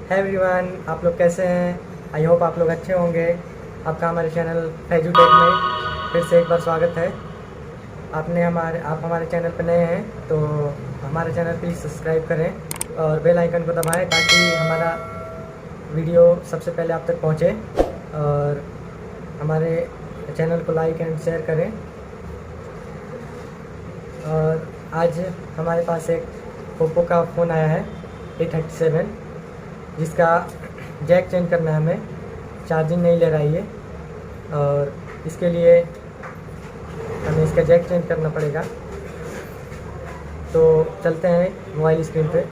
है एवरीवन, आप लोग कैसे हैं? आई होप आप लोग अच्छे होंगे। आपका हमारे चैनल फैजू टेक में फिर से एक बार स्वागत है। आप हमारे चैनल पर नए हैं तो हमारे चैनल प्लीज़ सब्सक्राइब करें और बेल आइकन को दबाएं ताकि हमारा वीडियो सबसे पहले आप तक पहुंचे। और हमारे चैनल को लाइक एंड शेयर करें। और आज हमारे पास एक ओप्पो का फ़ोन आया है A37, जिसका जैक चेंज करना है हमें। चार्जिंग नहीं ले रहा है ये, और इसके लिए हमें इसका जैक चेंज करना पड़ेगा। तो चलते हैं मोबाइल स्क्रीन पे।